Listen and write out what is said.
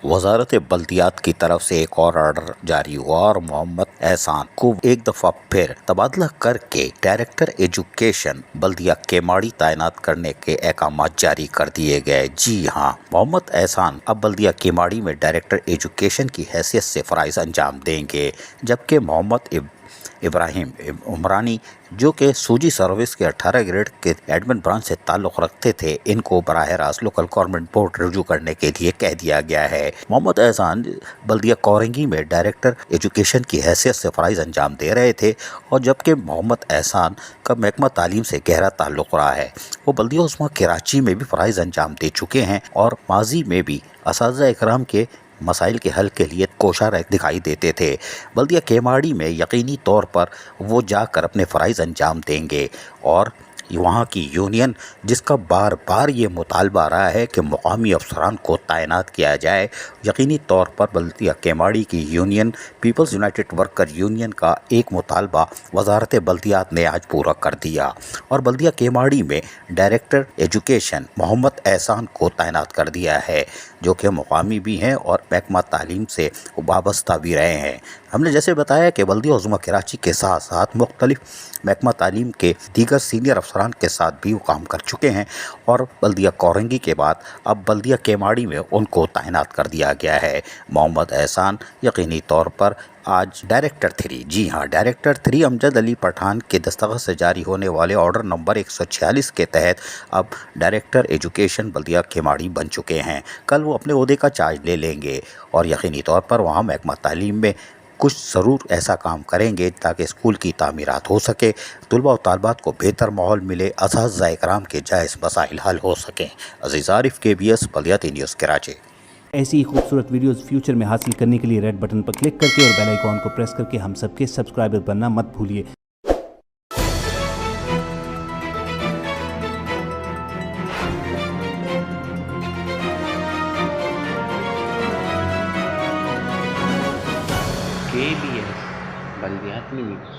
वजारत बल्दियात की तरफ से एक और ऑर्डर जारी हुआ और मोहम्मद एहसान को एक दफा फिर तबादला करके डायरेक्टर एजुकेशन बल्दिया केमाड़ी तैनात करने के अहकाम जारी कर दिए गए। जी हाँ, मोहम्मद एहसान अब बल्दिया केमाड़ी में डायरेक्टर एजुकेशन की हैसियत से फराइज अंजाम देंगे, जबकि मोहम्मद इब्राहिम उमरानी जो कि सूजी सर्विस के 18 ग्रेड के एडमिन ब्रांच से ताल्लुक़ रखते थे, इनको बराह रास्त लोकल गवर्नमेंट बोर्ड रुजू करने के लिए कह दिया गया है। मोहम्मद एहसान बल्दिया कोरंगी में डायरेक्टर एजुकेशन की हैसियत से फ़राइज़ अंजाम दे रहे थे, और जबकि मोहम्मद एहसान का महकमा तालीम से गहरा ताल्लुक़ रहा है। वो बल्दिया उस्मा कराची में भी फ़राइज़ अंजाम दे चुके हैं और माजी में भी असातिज़ा इकराम के मसाइल के हल के लिए कोशा दिखाई देते थे। बल्दिया केमाड़ी में यकीनी तौर पर वो जाकर अपने फ़राइज़ अंजाम देंगे, और वहाँ की यूनियन जिसका बार बार ये मुतालबा रहा है कि मुकामी अफसरान को तैनात किया जाए, यकीनी तौर पर बल्दिया केमाड़ी की union People's United worker union का एक मुतालबा वजारत बल्दियात ने आज पूरा कर दिया और बल्दिया केमाड़ी में डायरेक्टर एजुकेशन मोहम्मद एहसान को तैनात कर दिया है, जो कि मुकामी भी हैं और महकमा तालीम से वाबस्ता भी रहे हैं। हमने जैसे बताया कि बल्दिया उज़्मा कराची के साथ साथ मुख्तलिफ महकमा तालीम के दीगर सीनियर अफसरान के साथ भी वो काम कर चुके हैं, और बल्दिया कोरंगी के बाद अब बल्दिया केमाड़ी में उनको तैनात कर दिया गया है। मोहम्मद एहसान यकीनी तौर पर आज डायरेक्टर 3, जी हाँ, डायरेक्टर 3 अमजद अली पठान के दस्तखत से जारी होने वाले ऑर्डर नंबर 146 के तहत अब डायरेक्टर एजुकेशन बल्दिया केमाड़ी बन चुके हैं। कल वो अपने ओहदे का चार्ज ले लेंगे और यकीनी तौर पर वहाँ महकमा तालीम में कुछ ज़रूर ऐसा काम करेंगे ताकि स्कूल की तामीरात हो सके, तलबा और तालबात को बेहतर माहौल मिले, असातिज़ा इकराम के जायज़ मसाइल हल हो सकें। अज़ीज़ आरिफ, KBS बल्दिया न्यूज़ कराची। ऐसी ही खूबसूरत वीडियोस फ्यूचर में हासिल करने के लिए रेड बटन पर क्लिक करके और बेल आइकॉन को प्रेस करके हम सबके सब्सक्राइबर बनना मत भूलिए। KBS बल्दियात न्यूज़।